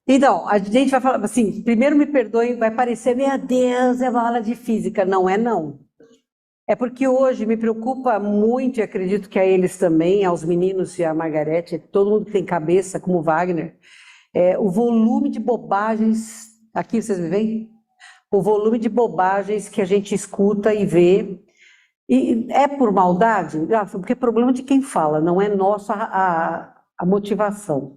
Então, a gente vai falar assim, primeiro me perdoe, vai parecer, meu Deus, é uma aula de física. Não é não. É porque hoje me preocupa muito, e acredito que a eles também, aos meninos e a Margarete, todo mundo que tem cabeça, como o Wagner, o volume de bobagens, aqui vocês me veem? O volume de bobagens que a gente escuta e vê, e é por maldade? Porque é problema de quem fala, não é nossa a motivação.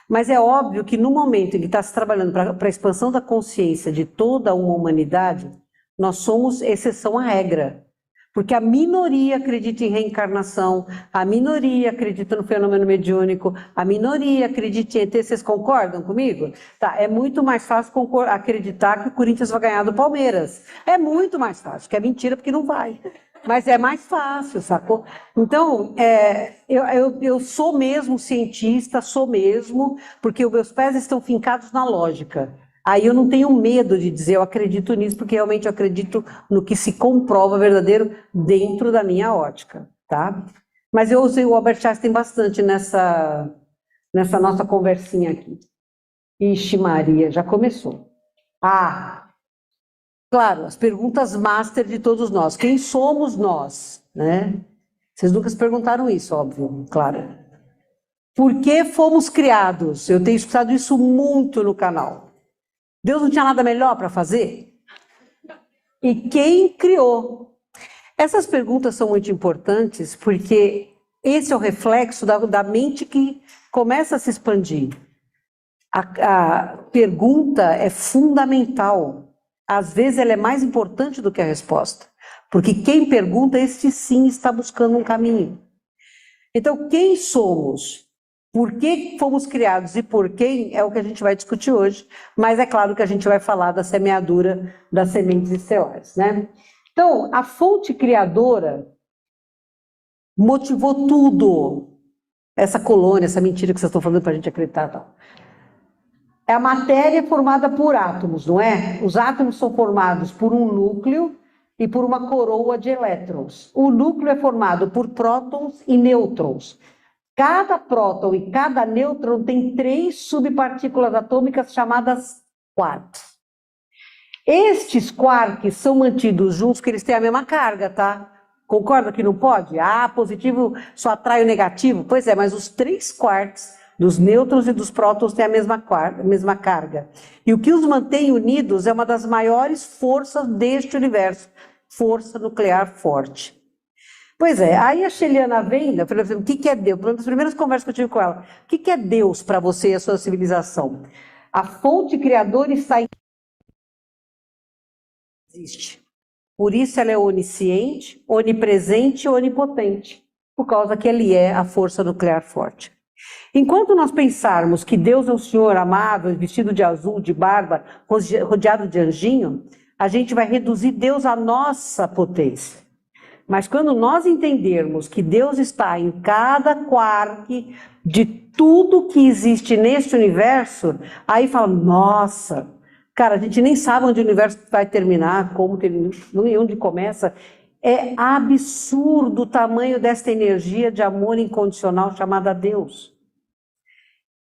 Mas é óbvio que no momento em que está se trabalhando para a expansão da consciência de toda uma humanidade, nós somos exceção à regra. Porque a minoria acredita em reencarnação, a minoria acredita no fenômeno mediúnico, a minoria acredita em ET. Vocês concordam comigo? Tá, é muito mais fácil acreditar que o Corinthians vai ganhar do Palmeiras. É muito mais fácil, que é mentira porque não vai. Mas é mais fácil, sacou? Então, eu sou mesmo cientista, sou mesmo, porque os meus pés estão fincados na lógica. Aí eu não tenho medo de dizer eu acredito nisso, porque realmente eu acredito no que se comprova verdadeiro dentro da minha ótica, tá? Mas eu usei o Albert Einstein bastante nessa nossa conversinha aqui. Ixi Maria, já começou. Claro, as perguntas master de todos nós. Quem somos nós, né? Vocês nunca se perguntaram isso, óbvio, claro. Por que fomos criados? Eu tenho escutado isso muito no canal. Deus não tinha nada melhor para fazer? E quem criou? Essas perguntas são muito importantes porque esse é o reflexo da mente que começa a se expandir. A pergunta é fundamental. Às vezes ela é mais importante do que a resposta. Porque quem pergunta, este sim está buscando um caminho. Então, quem somos? Por que fomos criados e por quem é o que a gente vai discutir hoje. Mas é claro que a gente vai falar da semeadura das sementes estelares, né? Então, a fonte criadora motivou tudo. Essa colônia, essa mentira que vocês estão falando para a gente acreditar. Tal. É a matéria formada por átomos, não é? Os átomos são formados por um núcleo e por uma coroa de elétrons. O núcleo é formado por prótons e nêutrons. Cada próton e cada nêutron tem 3 subpartículas atômicas chamadas quarks. Estes quarks são mantidos juntos porque eles têm a mesma carga, tá? Concorda que não pode? Positivo só atrai o negativo? Pois é, mas os 3 quarks dos nêutrons e dos prótons têm a mesma carga. E o que os mantém unidos é uma das maiores forças deste universo, força nuclear forte. Pois é, aí a Sheliana vem, eu falei assim, o que é Deus? Uma das primeiras conversas que eu tive com ela, o que é Deus para você e a sua civilização? A fonte criadora está em... existe. Por isso ela é onisciente, onipresente e onipotente, por causa que ele é a força nuclear forte. Enquanto nós pensarmos que Deus é um senhor amável, vestido de azul, de barba, rodeado de anjinho, a gente vai reduzir Deus à nossa potência. Mas quando nós entendermos que Deus está em cada quark de tudo que existe neste universo, aí fala, nossa, cara, a gente nem sabe onde o universo vai terminar, como termina, onde começa. É absurdo o tamanho desta energia de amor incondicional chamada Deus.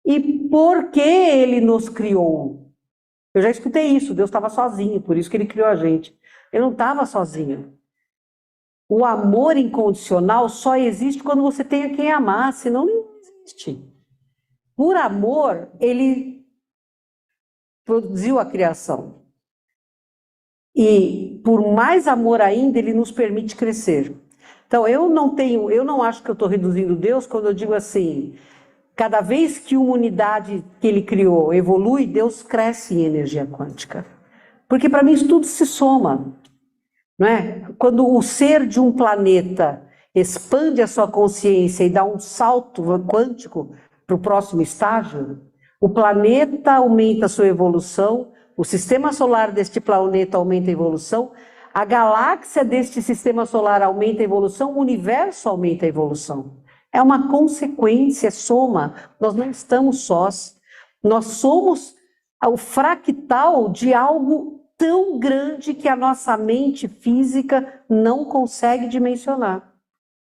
E por que ele nos criou? Eu já escutei isso, Deus estava sozinho, por isso que ele criou a gente. Ele não estava sozinho. O amor incondicional só existe quando você tem a quem amar, senão não existe. Por amor, ele produziu a criação. E por mais amor ainda, ele nos permite crescer. Então, eu não acho que eu estou reduzindo Deus quando eu digo assim, cada vez que uma unidade que ele criou evolui, Deus cresce em energia quântica. Porque para mim isso tudo se soma. Não é? Quando o ser de um planeta expande a sua consciência e dá um salto quântico para o próximo estágio, o planeta aumenta a sua evolução, o sistema solar deste planeta aumenta a evolução, a galáxia deste sistema solar aumenta a evolução, o universo aumenta a evolução. É uma consequência, soma. Nós não estamos sós. Nós somos o fractal de algo tão grande que a nossa mente física não consegue dimensionar.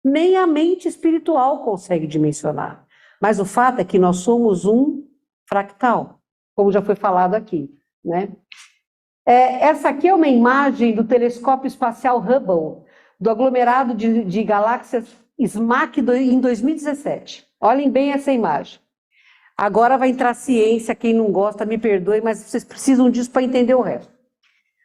Nem a mente espiritual consegue dimensionar. Mas o fato é que nós somos um fractal. como já foi falado aqui, né? Essa aqui é uma imagem do telescópio espacial Hubble, do aglomerado de galáxias SMAC em 2017. Olhem bem essa imagem. Agora vai entrar ciência, quem não gosta me perdoe, mas vocês precisam disso para entender o resto.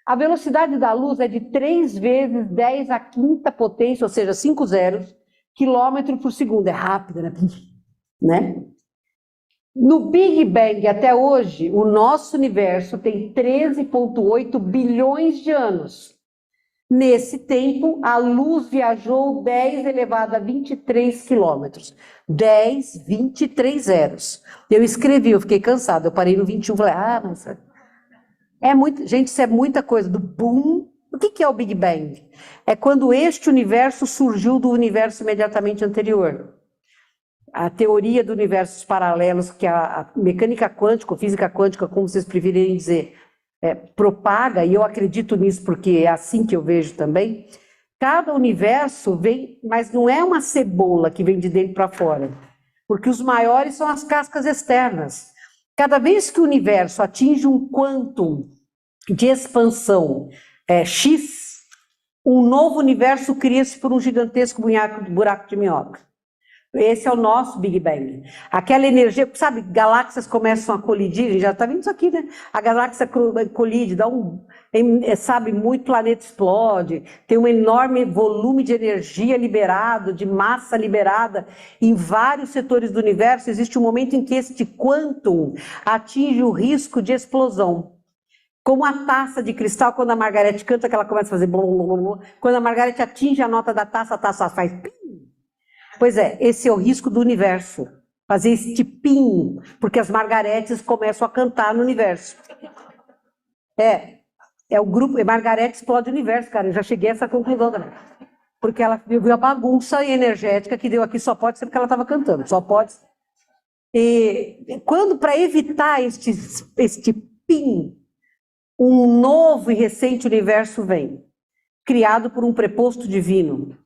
A velocidade da luz é de 3 vezes 10 à quinta potência, ou seja, 5 zeros, quilômetro por segundo. É rápido, né? No Big Bang, até hoje, o nosso universo tem 13,8 bilhões de anos. Nesse tempo, a luz viajou 10 elevado a 23 quilômetros. 10, 23 zeros. Eu escrevi, eu fiquei cansada, eu parei no 21, falei, mas... gente, isso é muita coisa, do boom. O que é o Big Bang? É quando este universo surgiu do universo imediatamente anterior. A teoria do universos paralelos, que a mecânica quântica, ou física quântica, como vocês preferirem dizer, propaga, e eu acredito nisso porque é assim que eu vejo também, cada universo vem, mas não é uma cebola que vem de dentro para fora, porque os maiores são as cascas externas. Cada vez que o universo atinge um quantum de expansão X, um novo universo cria-se por um gigantesco buraco de minhoca. Esse é o nosso Big Bang. Aquela energia, sabe, galáxias começam a colidir, já está vendo isso aqui, né? A galáxia colide, muito planeta explode, tem um enorme volume de energia liberado, de massa liberada em vários setores do universo. Existe um momento em que este quantum atinge o risco de explosão. Como a taça de cristal, quando a Margaret canta, que ela começa a fazer blum, blum, blum, quando a Margaret atinge a nota da taça, a taça faz pim. Pois esse é o risco do universo, fazer este pim, porque as Margaretes começam a cantar no universo. É o grupo, Margaret explode o universo, cara, eu já cheguei a essa conclusão também. Porque ela viu a bagunça energética que deu aqui, só pode ser porque ela estava cantando, só pode. E quando, para evitar este pim, um novo e recente universo vem, criado por um preposto divino,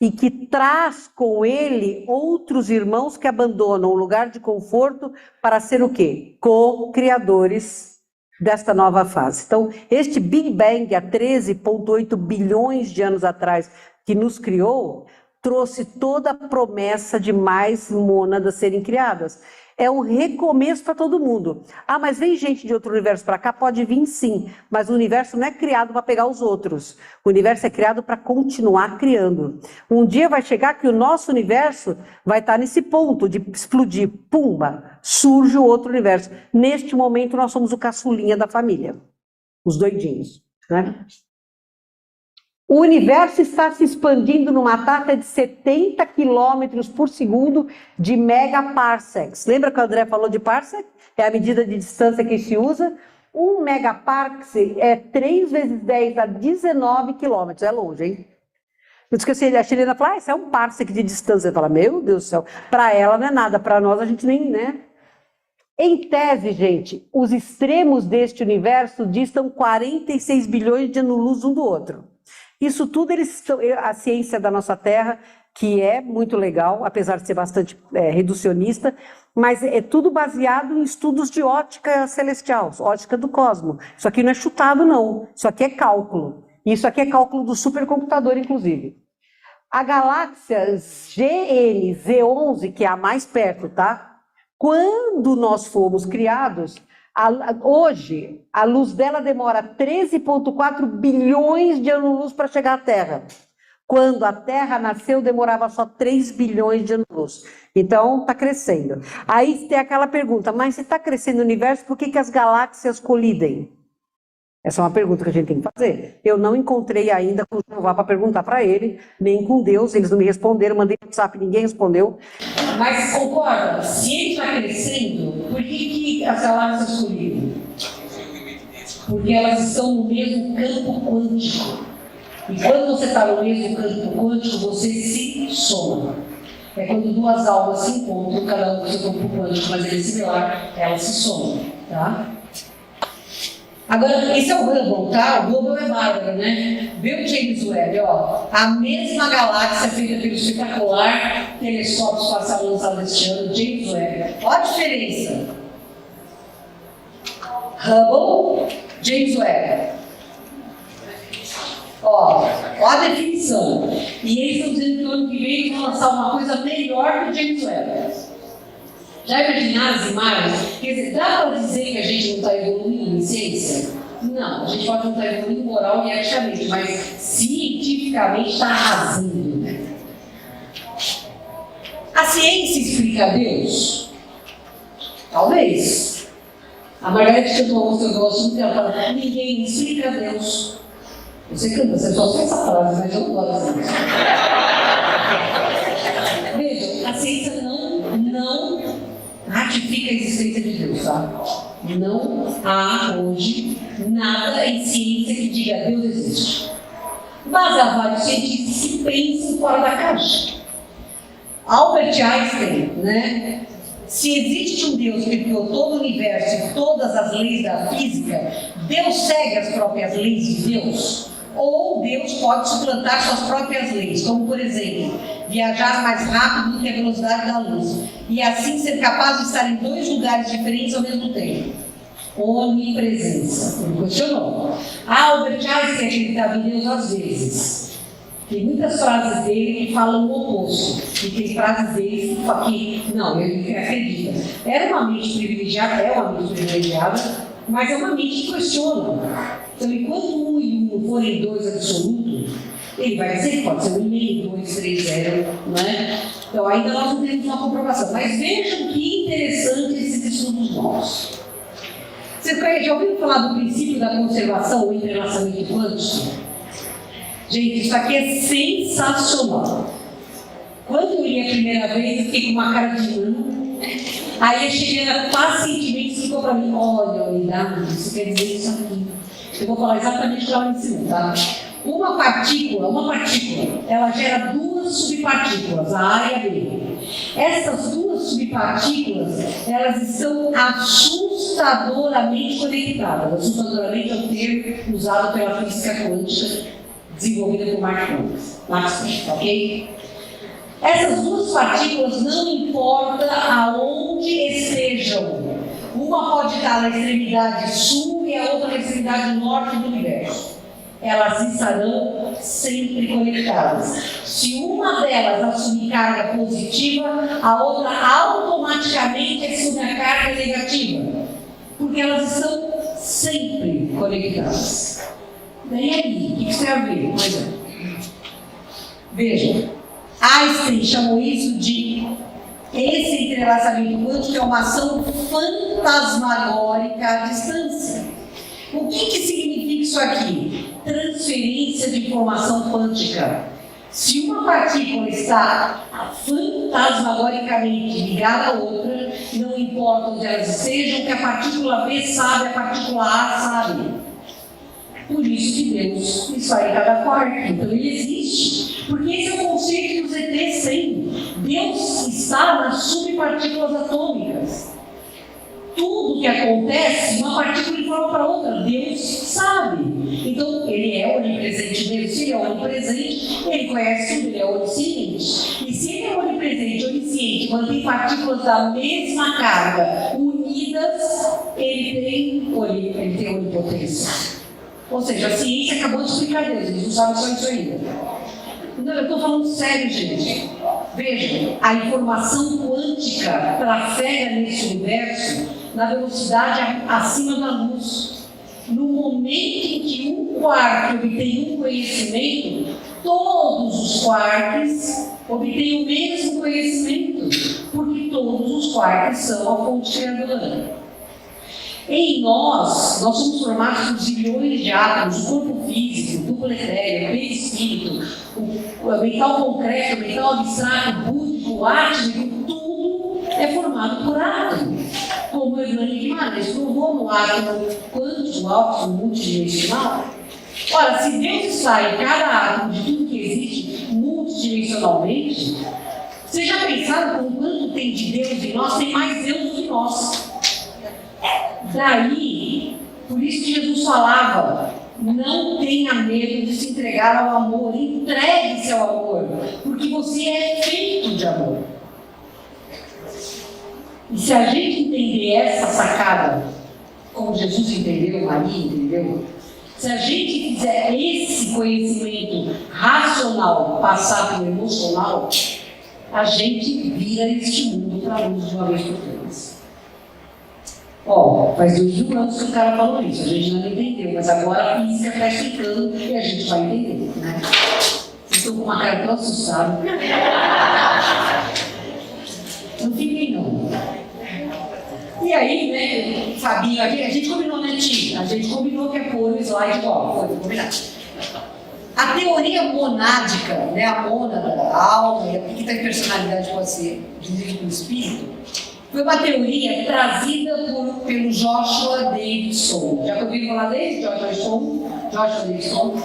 e que traz com ele outros irmãos que abandonam o lugar de conforto para ser o quê? Co-criadores desta nova fase. Então, este Big Bang, há 13,8 bilhões de anos atrás, que nos criou, trouxe toda a promessa de mais mônadas serem criadas. É um recomeço para todo mundo. Mas vem gente de outro universo para cá? Pode vir sim, mas o universo não é criado para pegar os outros. O universo é criado para continuar criando. Um dia vai chegar que o nosso universo vai estar nesse ponto de explodir. Pumba! Surge o outro universo. Neste momento nós somos o caçulinha da família. Os doidinhos, né? O universo está se expandindo numa taxa de 70 km por segundo de megaparsecs. Lembra que o André falou de parsec? É a medida de distância que se usa. 1 megaparsec é 3 vezes 10 a 19 km. É longe, hein? Eu esqueci, a chilena fala, isso é um parsec de distância. Eu falo, meu Deus do céu, para ela não é nada, para nós a gente nem, né? Em tese, gente, os extremos deste universo distam 46 bilhões de anos-luz um do outro. Isso tudo, a ciência da nossa Terra, que é muito legal, apesar de ser bastante reducionista, mas é tudo baseado em estudos de ótica celestial, ótica do cosmos. Isso aqui não é chutado, não. Isso aqui é cálculo. Isso aqui é cálculo do supercomputador, inclusive. A galáxia GN-Z11, que é a mais perto, tá? Quando nós fomos criados... Hoje, a luz dela demora 13,4 bilhões de anos-luz para chegar à Terra. Quando a Terra nasceu, demorava só 3 bilhões de anos-luz. Então, está crescendo. Aí tem aquela pergunta, mas se está crescendo o universo, por que as galáxias colidem? Essa é uma pergunta que a gente tem que fazer. Eu não encontrei ainda com o Jeová para perguntar para ele, nem com Deus, eles não me responderam, mandei WhatsApp, ninguém respondeu. Mas concorda, se ele está crescendo, por que as galáxias colidem? Porque elas estão no mesmo campo quântico. E quando você está no mesmo campo quântico, você se soma. É quando duas almas se encontram, cada um com seu campo quântico, mas ele é similar, elas se somam, tá? Agora, esse é o Hubble, tá? O Hubble é bárbaro, né? Vê o James Webb, ó. A mesma galáxia feita pelo espetacular telescópio espacial lançado este ano, James Webb. Olha a diferença. Hubble, James Webb. Ó a definição. E eles estão dizendo que o ano que vem eles vão lançar uma coisa melhor que o James Webb. Já imaginaram as imagens? Quer dizer, dá para dizer que a gente não está evoluindo em ciência? Não, a gente pode não estar evoluindo moral e eticamente, mas cientificamente está arrasando. A ciência explica Deus? Talvez. A Margareth cantou uma música que eu gosto muito dela, fala: ninguém explica Deus. Você canta, você só faz essa frase, mas eu não gosto dessa música. Veja, a ciência não ratifica a existência de Deus, tá? Não há hoje nada em ciência que diga Deus existe. Mas há vários cientistas que pensam fora da caixa. Albert Einstein, né? Se existe um Deus que criou todo o universo e todas as leis da física, Deus segue as próprias leis de Deus? Ou Deus pode suplantar suas próprias leis, como, por exemplo, viajar mais rápido do que a velocidade da luz, e assim ser capaz de estar em dois lugares diferentes ao mesmo tempo? Onipresença. Ele questionou. Albert Einstein acreditava em Deus às vezes. Tem muitas frases dele que falam o oposto. E tem frases dele que não, ele acredita. Era uma mente privilegiada, é uma mente privilegiada, mas é uma mente que questiona. Então, enquanto 1 e 1 forem 2 absoluto, ele vai dizer que pode ser 1,5, 2, 3, 0, não é? Então, ainda nós não temos uma comprovação. Mas vejam que interessante esses estudos novos. Você já ouviu falar do princípio da conservação, o entrelaçamento quântico? Gente, isso aqui é sensacional. Quando eu li a primeira vez, eu fiquei com uma cara de mano. Aí a Chilena pacientemente explicou para mim: olha, unidade, isso quer dizer isso aqui. Eu vou falar exatamente o que ela me ensinou, tá? Uma partícula, ela gera duas subpartículas, a A e a B. Essas duas subpartículas, elas estão assustadoramente conectadas. Assustadoramente é o termo usado pela física quântica, desenvolvida por Max Planck, ok? Essas duas partículas, não importa aonde estejam, uma pode estar na extremidade sul e a outra na extremidade norte do universo. Elas estarão sempre conectadas. Se uma delas assumir carga positiva, a outra automaticamente assume a carga negativa, porque elas estão sempre conectadas. E aí, o que isso tem a ver? Pois é. Veja, Einstein chamou isso de esse entrelaçamento quântico, é uma ação fantasmagórica à distância. O que significa isso aqui? Transferência de informação quântica. Se uma partícula está fantasmagoricamente ligada à outra, não importa onde elas estejam, o que a partícula B sabe, a partícula A sabe. Por isso que Deus está em cada quarto. Então ele existe. Porque esse é o conceito que os ETs têm. Deus está nas subpartículas atômicas. Tudo que acontece, uma partícula informa para outra. Deus sabe. Então ele é onipresente. Deus, se ele é onipresente, ele conhece tudo, ele é onisciente. E se ele é onipresente, onisciente, mantém partículas da mesma carga unidas, ele tem onipotência. Ou seja, a ciência acabou de explicar Deus, eles não sabem só isso ainda. Não, eu estou falando sério, gente. Vejam, a informação quântica trafega nesse universo na velocidade acima da luz. No momento em que um quark obtém um conhecimento, todos os quarks obtêm o mesmo conhecimento, porque todos os quarks são a fonte criadora. Em nós somos formados por zilhões de átomos, o corpo físico, o duplo etéreo, o perispírito, o mental concreto, o mental abstrato, o búdico, o átmico, tudo é formado por átomos. Como o Hernani Guimarães provou no átomo quântico, átomo multidimensional. Ora, se Deus está em cada átomo de tudo que existe multidimensionalmente, vocês já pensaram com quanto tem de Deus em nós? Tem mais Deus do que nós. Daí, por isso que Jesus falava: não tenha medo de se entregar ao amor, entregue-se ao amor, porque você é feito de amor. E se a gente entender essa sacada como Jesus entendeu, Maria entendeu, se a gente fizer esse conhecimento racional passar pelo emocional, a gente vira este mundo para a luz de uma vez por todas. Ó, faz 2000 anos que o cara falou isso, a gente não entendeu, mas agora a física está explicando e a gente vai entender, né? Vocês estão com uma cara tão assustada. Não fiquem não. E aí, né, Fabinho aqui, a gente combinou, né, Tia? A gente combinou que é pôr o slide igual, foi combinado. A teoria monádica, né, a mônada, a alma, e aqui está em personalidade pode ser dividido no espírito, foi uma teoria trazida pelo Joshua Davidson. Já ouviram falar dele? Joshua Davidson,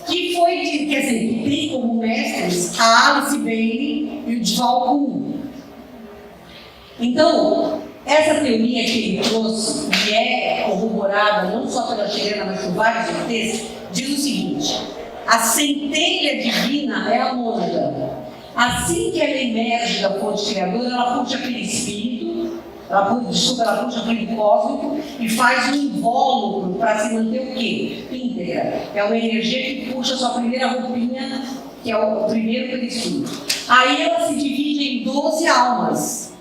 que foi, quer dizer, que tem como mestres a Alice Bailey e o Dval Kuhn. Então, essa teoria que ele trouxe, e é corroborada não só pela Chilena, mas por vários textos, diz o seguinte: a centelha divina é a mônada. Assim que ela emerge da fonte criadora, ela puxa aquele espírito, ela puxa aquele cósmico e faz um invólucro para se manter o quê? Íntegra. É uma energia que puxa a sua primeira roupinha, que é o primeiro perispírito. Aí ela se divide em 12 almas.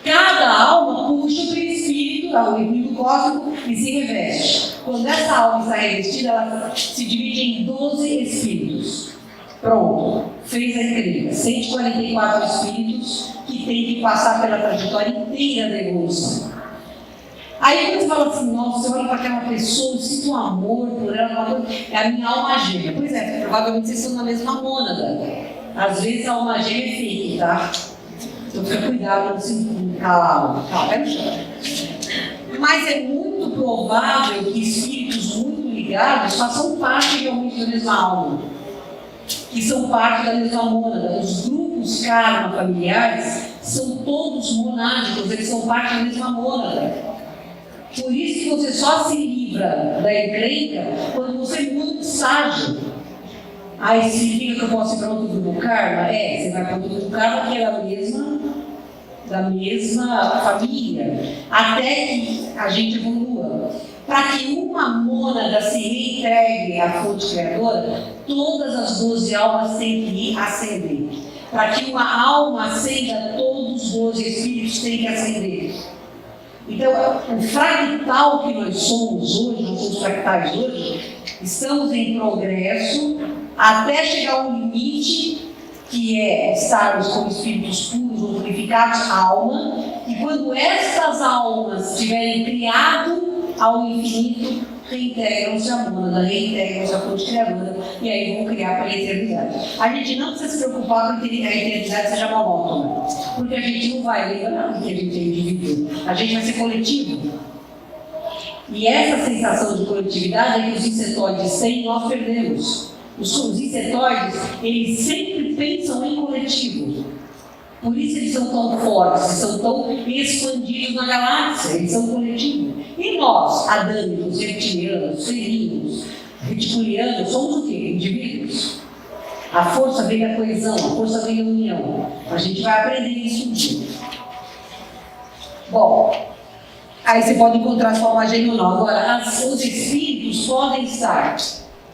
Cada alma puxa o perispírito, o indivíduo cósmico, e se reveste. Quando essa alma está revestida, ela se divide em 12 espíritos. Pronto, fez a entrega. 144 espíritos que tem que passar pela trajetória inteira da evolução. Aí quando você fala assim, nossa, você olha para aquela pessoa, eu sinto um amor por ela, é a minha alma gêmea. Pois é, provavelmente vocês estão na mesma mônada. Às vezes a alma gêmea é fake, tá? Então fica cuidado para não se calar. Pé no chão. Mas é muito provável que espíritos muito ligados façam parte realmente da mesma alma, que são parte da mesma mônada. Os grupos karma familiares são todos monádicos, eles são parte da mesma mônada. Por isso que você só se livra da encrenca quando você muda de estágio. Aí significa que eu posso ir para outro grupo karma? É, você vai para outro grupo karma que é da mesma família, até que a gente evolua. Para que uma mônada se reintegre à fonte criadora, todas as 12 almas têm que ascender. Para que uma alma ascenda, todos os 12 espíritos têm que ascender. Então, o fractal que nós somos hoje, nós somos fractais hoje, estamos em progresso até chegar a um limite que é estarmos como espíritos puros ou purificados, alma, e quando estas almas tiverem criado ao infinito, reintegram-se a mônada, reintegram-se a fonte criadora, e aí vão criar para a eternidade. A gente não precisa se preocupar com que a eternidade seja monótona, porque a gente não vai lembrar que a gente é indivíduo, a gente vai ser coletivo. E essa sensação de coletividade é que os insetoides têm e nós perdemos. Os insetoides, eles sempre pensam em coletivo. Por isso eles são tão fortes, eles são tão expandidos na galáxia, eles são coletivo. E nós, adâmicos, reptilianos, felinos, reticulianos, somos o quê? Indivíduos. A força vem da coesão, a força vem da união. A gente vai aprender isso um dia. Bom, aí você pode encontrar sua alma gêmea ou não. Agora, os espíritos podem estar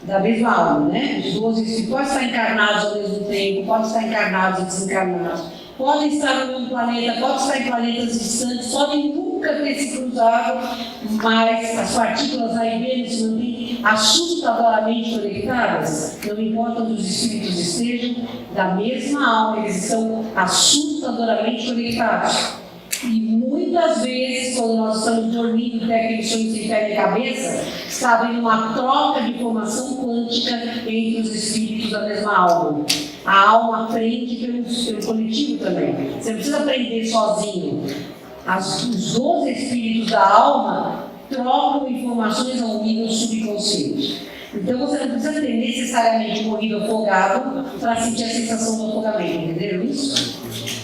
da mesma alma, né? Os 12 espíritos podem estar encarnados ao mesmo tempo, podem estar encarnados e desencarnados, podem estar no mesmo planeta, podem estar em planetas distantes, podem nunca ter se cruzado, mas as partículas A e B se mantêm assustadoramente conectadas. Não importa onde os espíritos estejam, da mesma alma, eles estão assustadoramente conectados. E muitas vezes, quando nós estamos dormindo, tem aqueles sonhos sem pé e cabeça, está havendo uma troca de informação quântica entre os espíritos da mesma alma. A alma aprende pelo coletivo também. Você não precisa aprender sozinho. Os 12 espíritos da alma trocam informações ao nível subconsciente. Então você não precisa ter necessariamente morrido afogado para sentir a sensação do afogamento. Entenderam isso?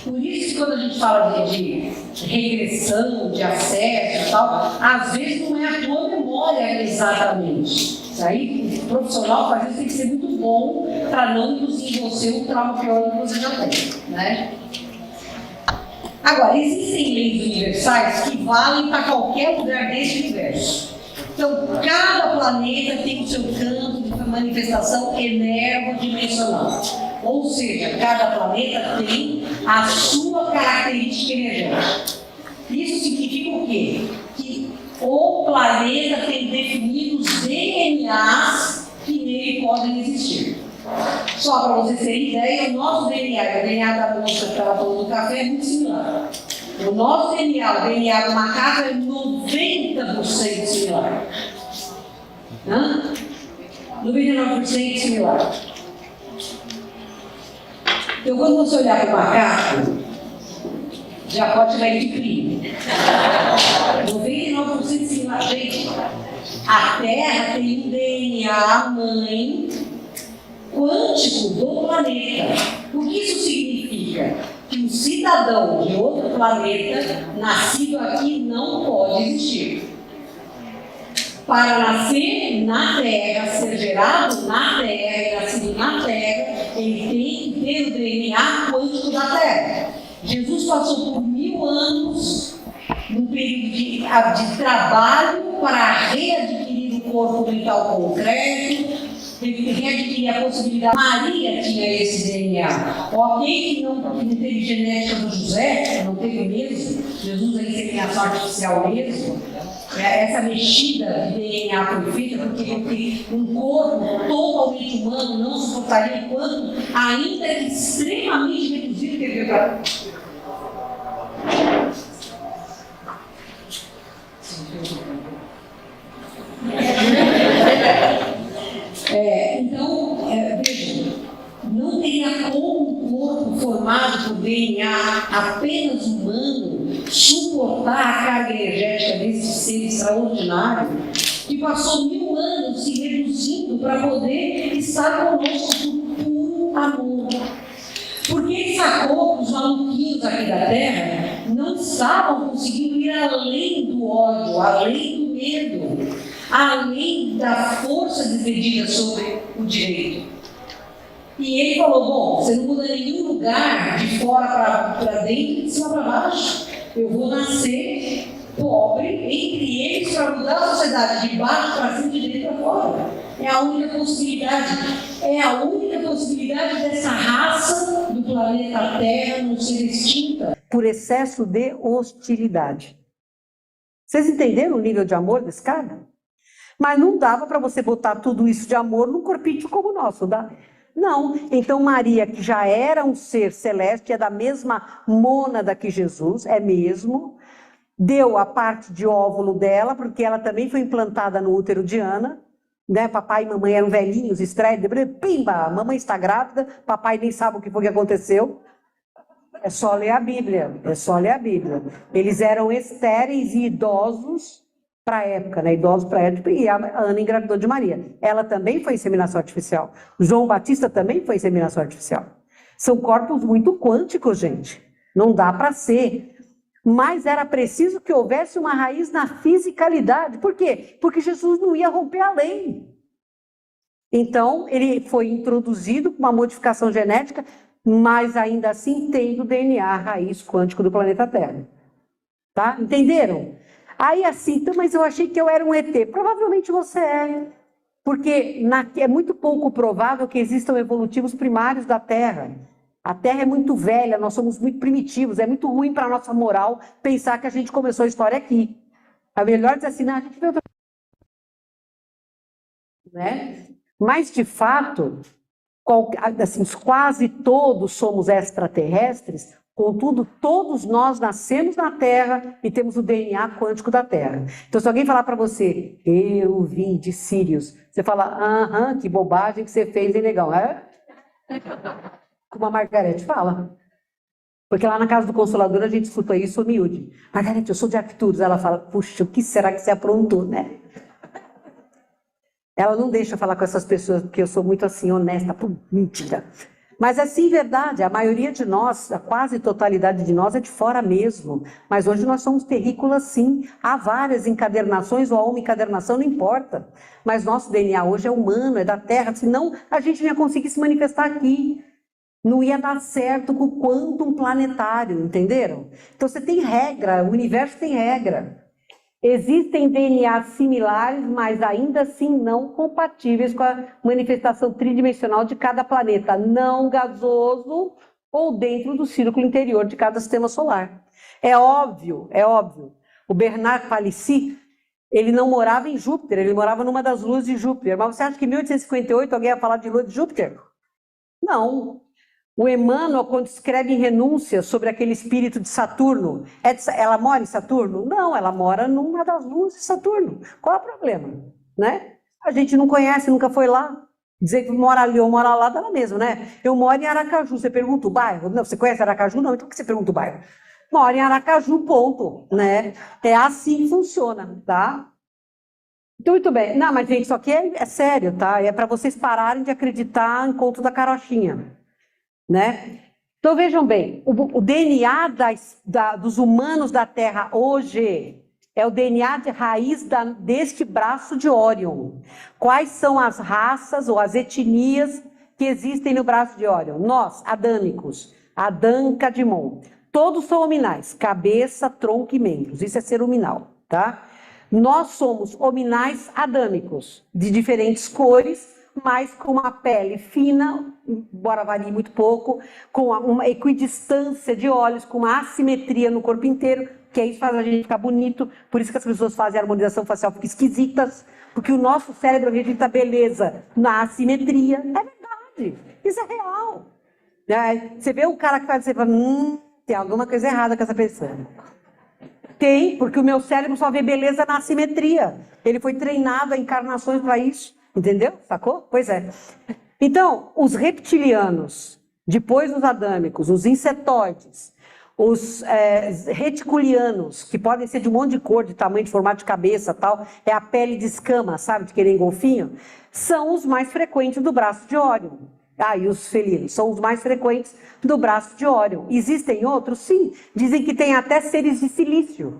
Por isso que quando a gente fala de regressão, de acesso e tal, às vezes não é a tua memória exatamente. Isso aí, o profissional às vezes tem que ser muito bom para não induzir em você um trauma pior do que você já tem, né? Agora, existem leis universais que valem para qualquer lugar deste universo. Então, cada planeta tem o seu campo de manifestação energodimensional. Ou seja, cada planeta tem a sua característica energética. Isso significa o quê? Que o planeta tem definidos DNAs que nele podem existir. Só para vocês terem ideia, o nosso DNA e o DNA da moça que estava tomando café é muito similar. O nosso DNA, o DNA do macaco é 90% similar. 99% similar. Então, quando você olhar para o macaco, já pode chamar ele de primo. 99% similar. Gente, a Terra tem um DNA mãe quântico do planeta. O que isso significa? Que um cidadão de outro planeta, nascido aqui, não pode existir. Para nascer na Terra, ser gerado na Terra e nascido na Terra, ele tem que ter o DNA quântico da Terra. Jesus passou por 1000 anos num período de trabalho para readquirir o corpo mental concreto, readquirir a possibilidade. Maria tinha esse DNA. Ok, que não teve genética do José, não teve mesmo. Jesus aí teve a sorte artificial mesmo. Essa mexida de DNA foi feita porque um corpo totalmente humano não suportaria enquanto, ainda que extremamente reduzido, teve para. Então, vejam, não teria como um corpo formado por DNA apenas humano suportar a carga energética desse ser extraordinário que passou 1000 anos se reduzindo para poder estar conosco por puro amor. Porque ele sacou que os maluquinhos aqui da Terra não estavam conseguindo ir além do ódio, além do medo, além da força desmedida sobre o direito. E ele falou, bom, você não muda nenhum lugar de fora para dentro e de cima para baixo. Eu vou nascer pobre entre eles para mudar a sociedade de baixo para cima, de dentro para fora. É a única possibilidade. É a única possibilidade dessa raça do planeta Terra não ser extinta. Por excesso de hostilidade. Vocês entenderam o nível de amor desse cara? Mas não dava para você botar tudo isso de amor num corpinho como o nosso, dá? Não. Então Maria, que já era um ser celeste, é da mesma mônada que Jesus, é mesmo, deu a parte de óvulo dela, porque ela também foi implantada no útero de Ana, né? Papai e mamãe eram velhinhos, estréilos, pimba, mamãe está grávida, papai nem sabe o que foi que aconteceu. É só ler a Bíblia, é só ler a Bíblia. Eles eram estéreis e idosos para a época, né? Idosos para a época, e a Ana engravidou de Maria. Ela também foi inseminação artificial. O João Batista também foi inseminação artificial. São corpos muito quânticos, gente. Não dá para ser. Mas era preciso que houvesse uma raiz na fisicalidade. Por quê? Porque Jesus não ia romper a lei. Então, ele foi introduzido com uma modificação genética, mas ainda assim tem o DNA raiz quântico do planeta Terra. Tá? Entenderam? Aí assim, mas eu achei que eu era um ET. Provavelmente você é. Porque é muito pouco provável que existam evolutivos primários da Terra. A Terra é muito velha, nós somos muito primitivos. É muito ruim para a nossa moral pensar que a gente começou a história aqui. É melhor dizer assim, não, a gente veio... Né? Mas, de fato, assim, quase todos somos extraterrestres. Contudo, todos nós nascemos na Terra e temos o DNA quântico da Terra. Então, se alguém falar para você, eu vim de Sírios, você fala, aham, que bobagem que você fez, hein, negão? É? Como a Margarete fala. Porque lá na Casa do Consolador a gente escuta isso humilde. Margarete, eu sou de Arcturus. Ela fala, puxa, o que será que você aprontou, né? Ela não deixa eu falar com essas pessoas, porque eu sou muito assim, honesta, mentira. Mas assim, verdade, a maioria de nós, a quase totalidade de nós é de fora mesmo. Mas hoje nós somos terrícolas sim. Há várias encadernações ou há uma encadernação, não importa. Mas nosso DNA hoje é humano, é da Terra, senão a gente não ia conseguir se manifestar aqui. Não ia dar certo com o quantum planetário, entenderam? Então você tem regra, o universo tem regra. Existem DNAs similares, mas ainda assim não compatíveis com a manifestação tridimensional de cada planeta não gasoso ou dentro do círculo interior de cada sistema solar. É óbvio. O Bernard Palissy, ele não morava em Júpiter, ele morava numa das luas de Júpiter. Mas você acha que em 1858 alguém ia falar de lua de Júpiter? Não. O Emmanuel, quando escreve em Renúncia sobre aquele espírito de Saturno, ela mora em Saturno? Não, ela mora numa das luas de Saturno. Qual é o problema? Né? A gente não conhece, nunca foi lá. Dizer que mora ali ou mora lá, dá na mesma, né? Eu moro em Aracaju, você pergunta o bairro? Não, você conhece Aracaju? Não, então por que você pergunta o bairro? Moro em Aracaju, ponto, né? É assim que funciona, tá? Então, muito bem. Não, mas gente, isso aqui é sério, tá? É para vocês pararem de acreditar em conto da carochinha. Né? Então vejam bem, o DNA dos humanos da Terra hoje é o DNA de raiz deste braço de Órion. Quais são as raças ou as etnias que existem no braço de Órion? Nós, adâmicos, Adã, Cadmon, todos são hominais, cabeça, tronco e membros, isso é ser hominal, tá? Nós somos hominais adâmicos, de diferentes cores, mas com uma pele fina, embora varie muito pouco, com uma equidistância de olhos, com uma assimetria no corpo inteiro, que isso faz a gente ficar bonito, por isso que as pessoas fazem a harmonização facial, ficam esquisitas, porque o nosso cérebro registra beleza na assimetria. É verdade, isso é real. Você vê o cara que faz, você fala, tem alguma coisa errada com essa pessoa. Tem, porque o meu cérebro só vê beleza na assimetria. Ele foi treinado a encarnações para isso. Entendeu? Sacou? Pois é. Então, os reptilianos, depois os adâmicos, os insetoides, os reticulianos, que podem ser de um monte de cor, de tamanho, de formato de cabeça, tal, é a pele de escama, sabe, de querer golfinho, são os mais frequentes do braço de Órion. E os felinos são os mais frequentes do braço de Órion. Existem outros? Sim. Dizem que tem até seres de silício.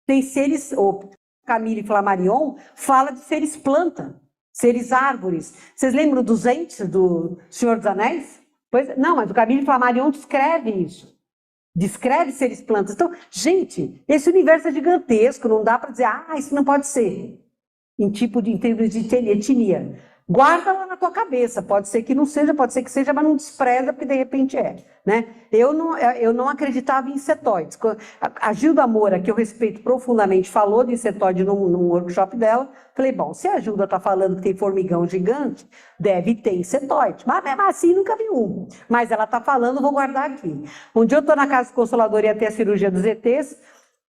Tem seres... Camille Flammarion fala de seres planta, seres árvores. Vocês lembram dos entes do Senhor dos Anéis? Não, mas o Camille Flammarion descreve isso. Descreve seres plantas. Então, gente, esse universo é gigantesco, não dá para dizer, isso não pode ser. Em termos de etnia. Guarda lá na tua cabeça, pode ser que não seja, pode ser que seja, mas não despreza, porque de repente é. Né? Eu não acreditava em insetoides. A Gilda Moura, que eu respeito profundamente, falou de insetoide num workshop dela. Falei, bom, se a Gilda está falando que tem formigão gigante, deve ter insetoide. Mas mesmo assim, nunca vi um. Mas ela está falando, vou guardar aqui. Um dia eu estou na Casa Consoladora e ia ter a cirurgia dos ETs,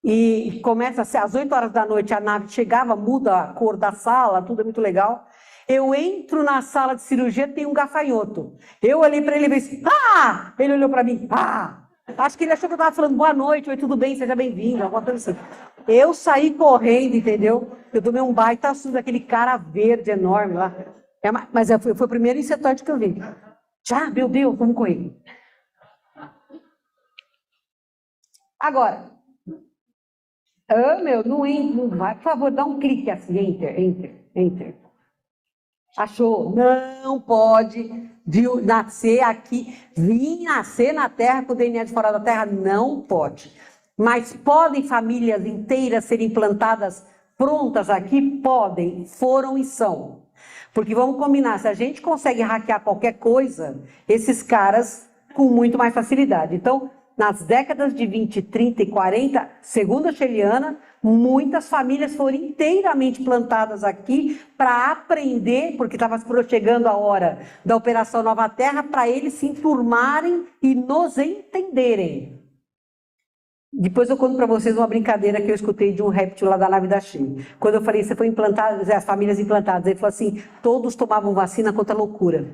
e começa a ser às 8 horas da noite, a nave chegava, muda a cor da sala, tudo é muito legal. Eu entro na sala de cirurgia, tem um gafanhoto. Eu olhei para ele e disse, ele olhou para mim, acho que ele achou que eu estava falando boa noite, oi, tudo bem, seja bem-vindo, alguma coisa assim. Eu saí correndo, entendeu? Eu tomei um baita susto daquele cara verde enorme lá. Mas foi o primeiro insetoide que eu vi. Já, meu Deus, vamos correr. Agora, não vai, por favor, dá um clique assim, enter. Achou? Não pode nascer aqui, vir nascer na Terra com o DNA de fora da Terra, não pode. Mas podem famílias inteiras serem implantadas prontas aqui? Podem, foram e são. Porque vamos combinar, se a gente consegue hackear qualquer coisa, esses caras com muito mais facilidade. Então, nas décadas de 20, 30 e 40, segundo a Sheliana, muitas famílias foram inteiramente plantadas aqui para aprender, porque estava chegando a hora da Operação Nova Terra, para eles se enturmarem e nos entenderem. Depois eu conto para vocês uma brincadeira que eu escutei de um réptil lá da nave da China. Quando eu falei, você foi implantado, as famílias implantadas, ele falou assim, todos tomavam vacina contra a loucura.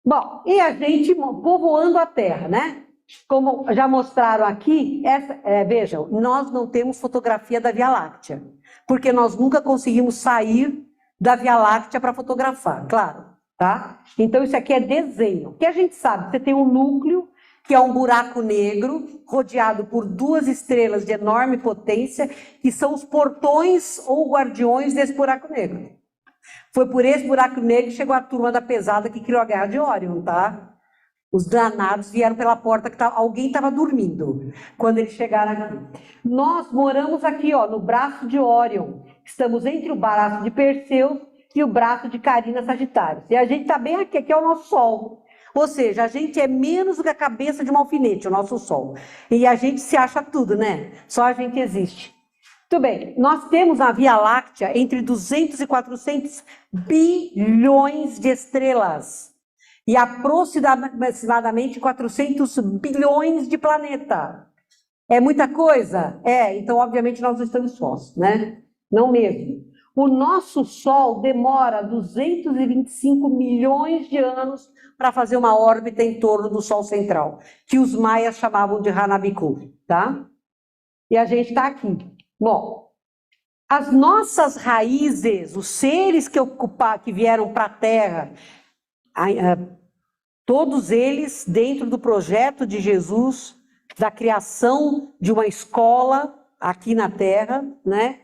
Bom, e a gente povoando a Terra, né? Como já mostraram aqui, vejam, nós não temos fotografia da Via Láctea, porque nós nunca conseguimos sair da Via Láctea para fotografar, claro, tá? Então isso aqui é desenho. O que a gente sabe? Você tem um núcleo, que é um buraco negro, rodeado por duas estrelas de enorme potência, que são os portões ou guardiões desse buraco negro. Foi por esse buraco negro que chegou a turma da pesada que criou a Guerra de Órion, tá? Os danados vieram pela porta que alguém estava dormindo quando eles chegaram aqui. Nós moramos aqui, ó, no braço de Órion. Estamos entre o braço de Perseus e o braço de Carina Sagitário. E a gente está bem aqui, aqui é o nosso Sol. Ou seja, a gente é menos do que a cabeça de um alfinete, o nosso Sol. E a gente se acha tudo, né? Só a gente existe. Muito bem, nós temos na Via Láctea entre 200 e 400 bilhões de estrelas. E aproximadamente 400 bilhões de planetas. É muita coisa? É, então obviamente nós não estamos sós, né? Não mesmo. O nosso Sol demora 225 milhões de anos para fazer uma órbita em torno do Sol central, que os maias chamavam de Hanabiku, tá? E a gente está aqui. Bom, as nossas raízes, os seres que vieram para a Terra, todos eles dentro do projeto de Jesus, da criação de uma escola aqui na Terra, né?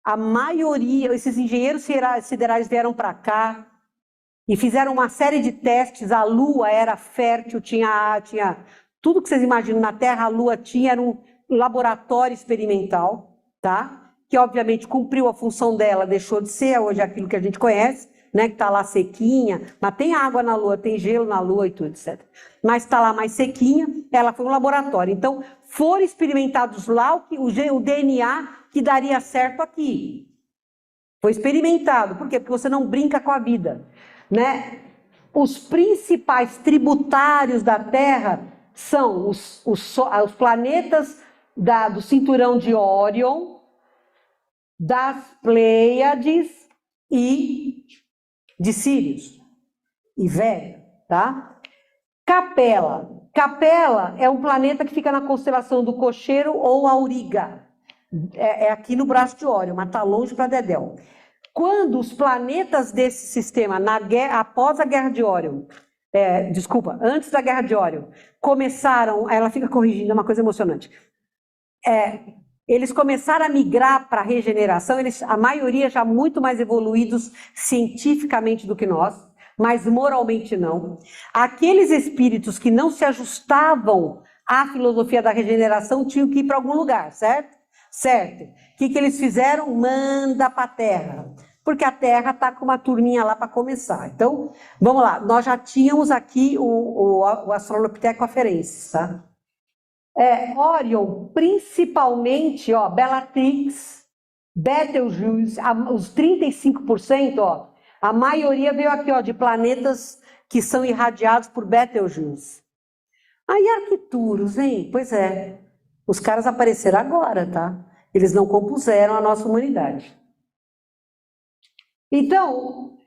A maioria, esses engenheiros siderais vieram para cá e fizeram uma série de testes. A Lua era fértil, tinha tudo que vocês imaginam na Terra, a Lua tinha, era um laboratório experimental, tá? Que obviamente cumpriu a função dela, deixou de ser hoje aquilo que a gente conhece, né? Que está lá sequinha, mas tem água na Lua, tem gelo na Lua e tudo, etc. Mas está lá mais sequinha, ela foi um laboratório. Então, foram experimentados lá o DNA que daria certo aqui. Foi experimentado. Por quê? Porque você não brinca com a vida, né? Os principais tributários da Terra são os planetas do cinturão de Órion, das Pleiades e de Sírius e Vega, tá? Capela. Capela é um planeta que fica na constelação do Cocheiro ou Auriga. É aqui no braço de Órion, mas está longe para Dedéu. Quando os planetas desse sistema, após a Guerra de Órion, antes da Guerra de Órion, começaram, ela fica corrigindo, é uma coisa emocionante. Eles começaram a migrar para a regeneração, a maioria já muito mais evoluídos cientificamente do que nós, mas moralmente não. Aqueles espíritos que não se ajustavam à filosofia da regeneração tinham que ir para algum lugar, certo? Certo. O que eles fizeram? Manda para a Terra. Porque a Terra está com uma turminha lá para começar. Então, vamos lá. Nós já tínhamos aqui o Australopithecus afarensis, tá? Órion, principalmente, ó, Bellatrix, Betelgeuse, os 35%, ó, a maioria veio aqui, ó, de planetas que são irradiados por Betelgeuse. Aí Arcturus, hein? Pois é. Os caras apareceram agora, tá? Eles não compuseram a nossa humanidade. Então,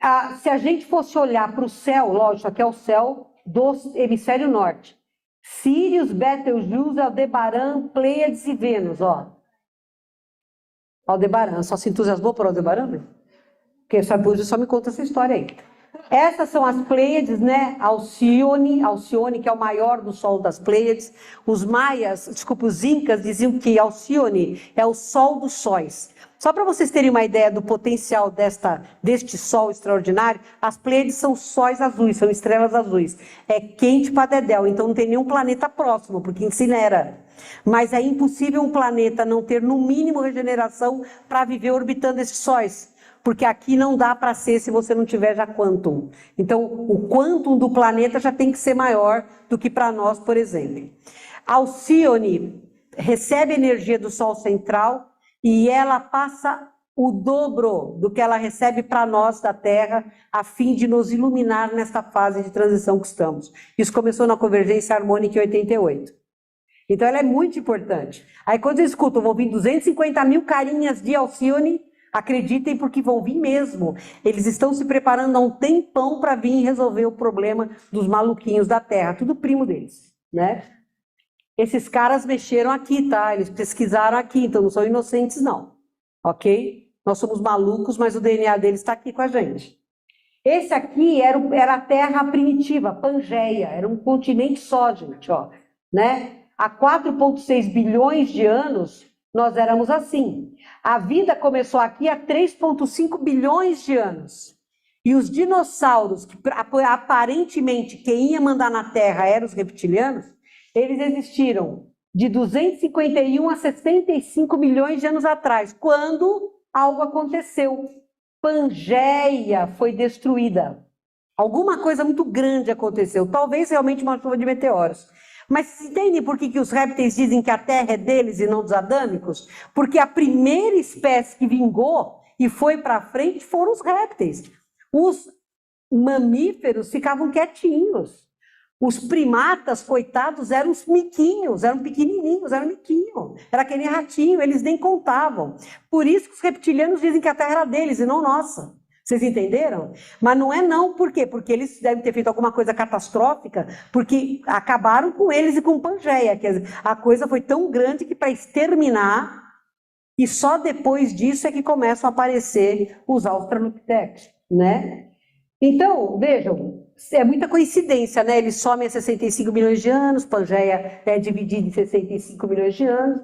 se a gente fosse olhar para o céu, lógico, aqui é o céu do hemisfério norte. Sírius, Betelgeuse, Aldebaran, Pleiades e Vênus, ó. Aldebaran, só se entusiasmou por Aldebaran? Porque só me conta essa história aí. Essas são as Pleiades, né? Alcione, que é o maior do Sol das Pleiades. Os Incas diziam que Alcione é o Sol dos Sóis. Só para vocês terem uma ideia do potencial deste Sol extraordinário, as Pleiades são sóis azuis, são estrelas azuis. É quente para dedéu, então não tem nenhum planeta próximo, porque incinera. Mas é impossível um planeta não ter, no mínimo, regeneração para viver orbitando esses sóis. Porque aqui não dá para ser se você não tiver já quantum. Então, o quantum do planeta já tem que ser maior do que para nós, por exemplo. Alcione recebe energia do Sol central e ela passa o dobro do que ela recebe para nós da Terra, a fim de nos iluminar nesta fase de transição que estamos. Isso começou na convergência harmônica em 88. Então, ela é muito importante. Aí, quando vocês escutam, vão vir 250 mil carinhas de Alcione, acreditem, porque vão vir mesmo. Eles estão se preparando há um tempão para vir resolver o problema dos maluquinhos da Terra. Tudo primo deles, né? Esses caras mexeram aqui, tá? Eles pesquisaram aqui, então não são inocentes, não. Ok? Nós somos malucos, mas o DNA deles está aqui com a gente. Esse aqui era a Terra primitiva, Pangeia. Era um continente só, gente, ó. Né? Há 4,6 bilhões de anos, nós éramos assim. A vida começou aqui há 3,5 bilhões de anos. E os dinossauros, que aparentemente quem ia mandar na Terra eram os reptilianos, eles existiram de 251 a 65 milhões de anos atrás, quando algo aconteceu. Pangeia foi destruída. Alguma coisa muito grande aconteceu, talvez realmente uma chuva de meteoros. Mas vocês entendem por que os répteis dizem que a Terra é deles e não dos adâmicos? Porque a primeira espécie que vingou e foi para frente foram os répteis. Os mamíferos ficavam quietinhos. Os primatas, coitados, eram os miquinhos, eram pequenininhos, eram miquinho. Era aquele ratinho, eles nem contavam. Por isso que os reptilianos dizem que a Terra era deles e não nossa. Vocês entenderam? Mas não é não, por quê? Porque eles devem ter feito alguma coisa catastrófica, porque acabaram com eles e com Pangeia. Quer dizer, a coisa foi tão grande que para exterminar, e só depois disso é que começam a aparecer os Australopithecus, né? Então, vejam, é muita coincidência, né? Eles somem a 65 milhões de anos, Pangeia é dividida em 65 milhões de anos,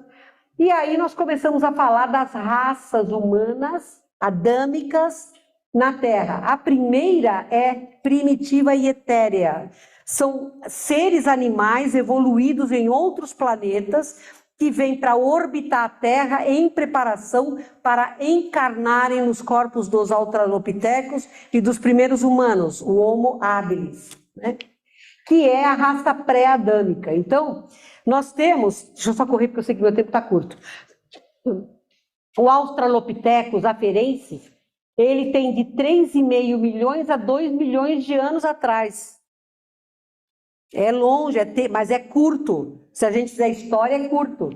e aí nós começamos a falar das raças humanas adâmicas na Terra. A primeira é primitiva e etérea. São seres animais evoluídos em outros planetas que vêm para orbitar a Terra em preparação para encarnarem nos corpos dos australopitecos e dos primeiros humanos, o Homo habilis, né? Que é a raça pré-adâmica. Então, nós temos... Deixa eu só correr porque eu sei que meu tempo está curto. O Australopithecus afarensis, ele tem de 3,5 milhões a 2 milhões de anos atrás. É longe, mas é curto. Se a gente fizer história, é curto.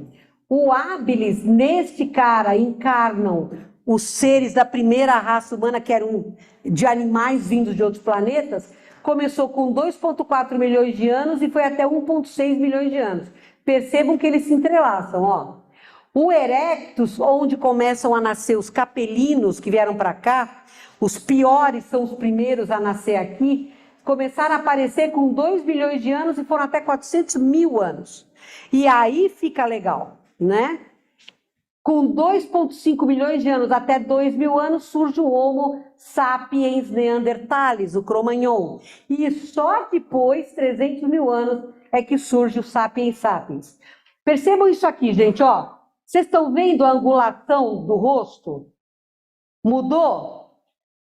O habilis, neste cara, encarnam os seres da primeira raça humana, que eram de animais vindos de outros planetas. Começou com 2,4 milhões de anos e foi até 1,6 milhões de anos. Percebam que eles se entrelaçam, ó. O Erectus, onde começam a nascer os capelinos que vieram para cá, os piores são os primeiros a nascer aqui, começaram a aparecer com 2 bilhões de anos e foram até 400 mil anos. E aí fica legal, né? Com 2,5 milhões de anos até 2 mil anos surge o Homo sapiens neanderthalis, o Cro-Magnon. E só depois, 300 mil anos, é que surge o sapiens sapiens. Percebam isso aqui, gente, ó. Vocês estão vendo a angulação do rosto? Mudou?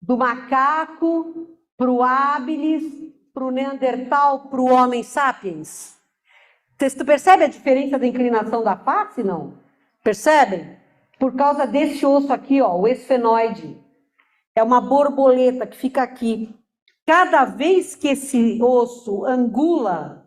Do macaco para o habilis, para o neandertal, para o homem sapiens. Vocês percebem a diferença da inclinação da face, não? Percebem? Por causa desse osso aqui, ó, o esfenoide. É uma borboleta que fica aqui. Cada vez que esse osso angula,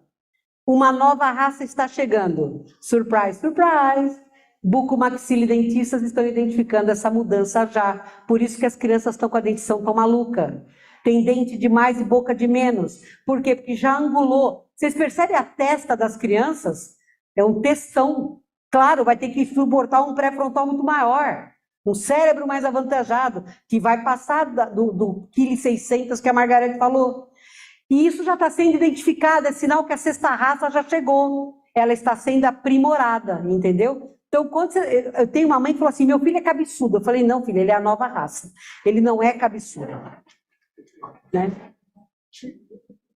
uma nova raça está chegando. Surprise, surprise! Bucomaxilidentistas estão identificando essa mudança já. Por isso que as crianças estão com a dentição tão maluca. Tem dente de mais e boca de menos. Por quê? Porque já angulou. Vocês percebem a testa das crianças? É um testão. Claro, vai ter que suportar um pré-frontal muito maior. Um cérebro mais avantajado, que vai passar do quilo 600 que a Margarete falou. E isso já está sendo identificado, é sinal que a sexta raça já chegou. Ela está sendo aprimorada, entendeu? Então, quando eu tenho uma mãe que falou assim, meu filho é cabeçudo. Eu falei, não, filho, ele é a nova raça. Ele não é cabeçudo. Né?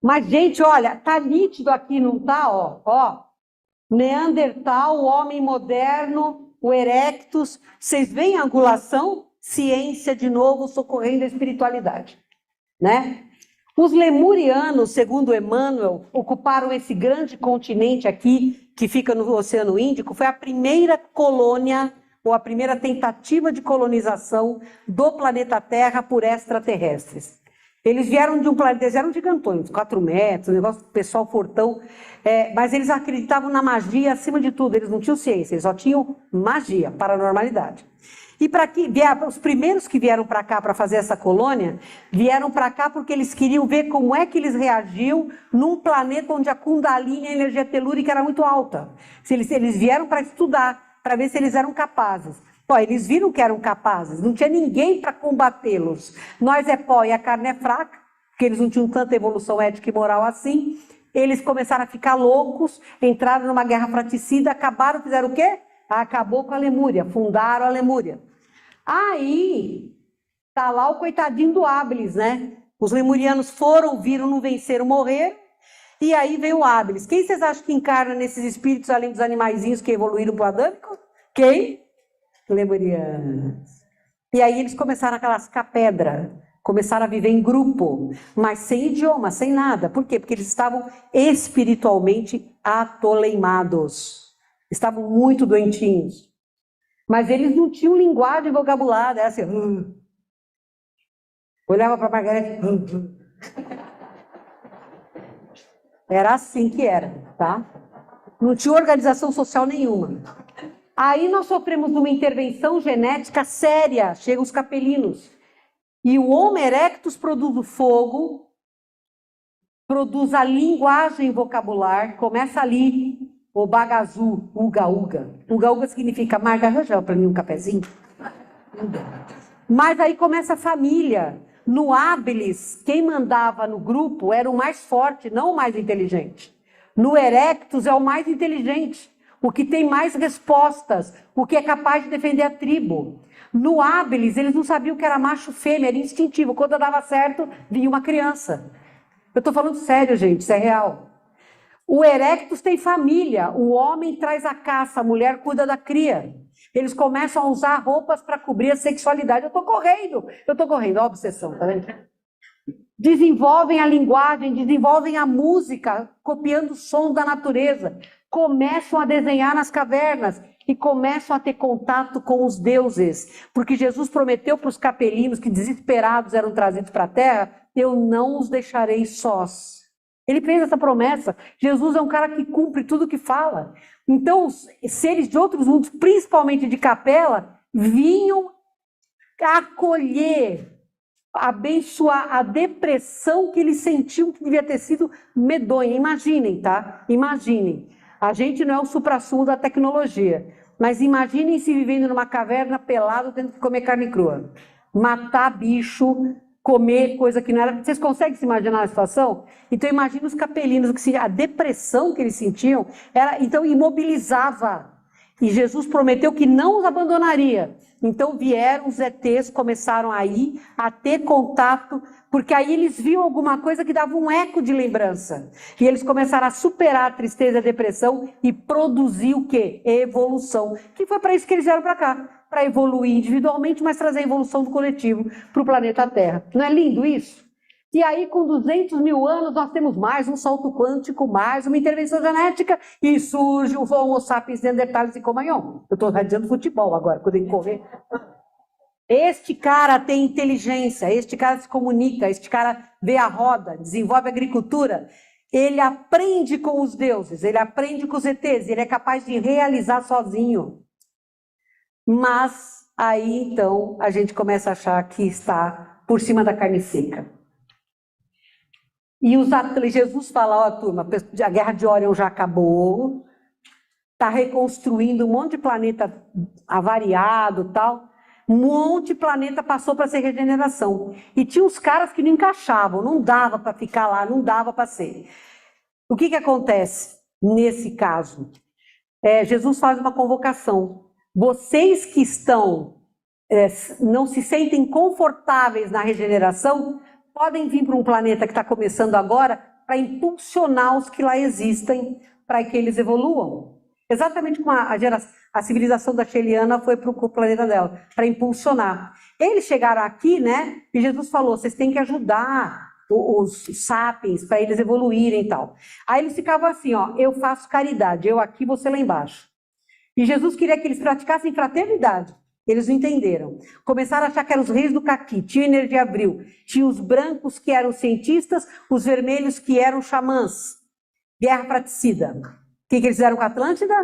Mas, gente, olha, tá nítido aqui, não tá? Ó, Neandertal, o homem moderno, o Erectus. Vocês veem a angulação? Ciência, de novo, socorrendo a espiritualidade. Né? Os lemurianos, segundo Emmanuel, ocuparam esse grande continente aqui, que fica no Oceano Índico. Foi a primeira colônia, ou a primeira tentativa de colonização do planeta Terra por extraterrestres. Eles vieram de um planeta, eles eram gigantões, 4 metros, um negócio pessoal fortão, mas eles acreditavam na magia acima de tudo, eles não tinham ciência, eles só tinham magia, paranormalidade. E os primeiros que vieram para cá para fazer essa colônia, vieram para cá porque eles queriam ver como é que eles reagiam num planeta onde a Kundalini, a energia telúrica, era muito alta. Eles vieram para estudar, para ver se eles eram capazes. Pô, eles viram que eram capazes, não tinha ninguém para combatê-los. Nós é pó e a carne é fraca, porque eles não tinham tanta evolução ética e moral assim. Eles começaram a ficar loucos, entraram numa guerra fratricida, acabaram, fizeram o quê? Acabou com a Lemúria, fundaram a Lemúria. Aí, tá lá o coitadinho do habilis, né? Os lemurianos foram, viram, não venceram, morreram. E aí veio o Ábiles. Quem vocês acham que encarna nesses espíritos, além dos animaizinhos que evoluíram para o adâmico? Quem? Lemurianos. E aí eles começaram a cascar pedra. Começaram a viver em grupo, mas sem idioma, sem nada. Por quê? Porque eles estavam espiritualmente atoleimados. Estavam muito doentinhos. Mas eles não tinham linguagem e vocabulário. Era assim... Olhava para a Margarete... Era assim que era, tá? Não tinha organização social nenhuma. Aí nós sofremos uma intervenção genética séria. Chegam os capelinos. E o Homo erectus produz o fogo, produz a linguagem vocabular, começa ali, o bagazu, uga-uga. Uga-uga significa, Marga, arranja para mim um cafezinho. Mas aí começa a família. No Ábiles, quem mandava no grupo era o mais forte, não o mais inteligente. No Erectus é o mais inteligente, o que tem mais respostas, o que é capaz de defender a tribo. No Ábiles, eles não sabiam o que era macho fêmea, era instintivo. Quando dava certo, vinha uma criança. Eu estou falando sério, gente, isso é real. O Erectus tem família, o homem traz a caça, a mulher cuida da cria. Eles começam a usar roupas para cobrir a sexualidade. Eu estou correndo, olha a obsessão, tá vendo? Desenvolvem a linguagem, desenvolvem a música, copiando o som da natureza. Começam a desenhar nas cavernas e começam a ter contato com os deuses. Porque Jesus prometeu para os capelinos que desesperados eram trazidos para a terra, eu não os deixarei sós. Ele fez essa promessa. Jesus é um cara que cumpre tudo que fala. Então, os seres de outros mundos, principalmente de Capela, vinham acolher, abençoar a depressão que eles sentiam que devia ter sido medonha. Imaginem, tá? Imaginem. A gente não é o suprassumo da tecnologia, mas imaginem se vivendo numa caverna pelado, tendo que comer carne crua. Matar bicho, comer coisa que não era... Vocês conseguem se imaginar a situação? Então imagina os capelinos, a depressão que eles sentiam, então imobilizava. E Jesus prometeu que não os abandonaria. Então vieram os ETs, começaram aí a ter contato, porque aí eles viam alguma coisa que dava um eco de lembrança. E eles começaram a superar a tristeza e a depressão e produzir o quê? Evolução. Que foi para isso que eles vieram para cá. Para evoluir individualmente, mas trazer a evolução do coletivo para o planeta Terra. Não é lindo isso? E aí, com 200 mil anos, nós temos mais um salto quântico, mais uma intervenção genética, e surge o Homo sapiens neanderthalis e Cro-Magnon. Eu estou radiando futebol agora, quando eu correr. Este cara tem inteligência, este cara se comunica, este cara vê a roda, desenvolve a agricultura, ele aprende com os deuses, ele aprende com os ETs, ele é capaz de realizar sozinho. Mas aí, então, a gente começa a achar que está por cima da carne seca. E Jesus fala, ó, turma, a guerra de Órion já acabou, está reconstruindo um monte de planeta avariado e tal, um monte de planeta passou para ser regeneração. E tinha uns caras que não encaixavam, não dava para ficar lá, não dava para ser. O que acontece nesse caso? Jesus faz uma convocação. Vocês que não se sentem confortáveis na regeneração, podem vir para um planeta que está começando agora para impulsionar os que lá existem, para que eles evoluam. Exatamente como a civilização da Sheliana foi para o planeta dela, para impulsionar. Eles chegaram aqui, né? E Jesus falou, vocês têm que ajudar os sapiens para eles evoluírem e tal. Aí eles ficavam assim, ó, eu faço caridade, eu aqui, você lá embaixo. E Jesus queria que eles praticassem fraternidade. Eles não entenderam. Começaram a achar que eram os reis do caqui, tinha energia abril. Tinha os brancos que eram cientistas, os vermelhos que eram xamãs. Guerra fratricida. O que eles fizeram com a Atlântida?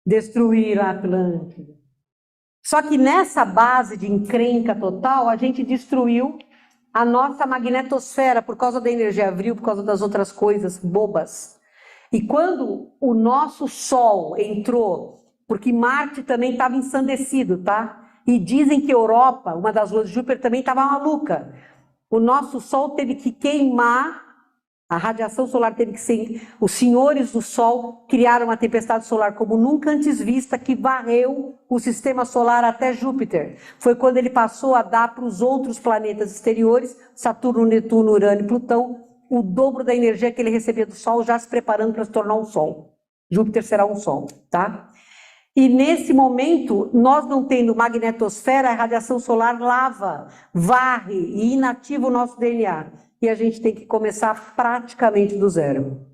Destruíram a Atlântida. Só que nessa base de encrenca total, a gente destruiu a nossa magnetosfera por causa da energia abril, por causa das outras coisas bobas. E quando o nosso Sol entrou, porque Marte também estava ensandecido, tá? E dizem que Europa, uma das luas de Júpiter, também estava maluca. O nosso Sol teve que queimar A radiação solar teve que ser... Os senhores do Sol criaram uma tempestade solar como nunca antes vista, que varreu o sistema solar até Júpiter. Foi quando ele passou a dar para os outros planetas exteriores, Saturno, Netuno, Urano e Plutão, o dobro da energia que ele recebia do Sol, já se preparando para se tornar um Sol. Júpiter será um Sol, tá? E nesse momento, nós não tendo magnetosfera, a radiação solar lava, varre e inativa o nosso DNA. E a gente tem que começar praticamente do zero.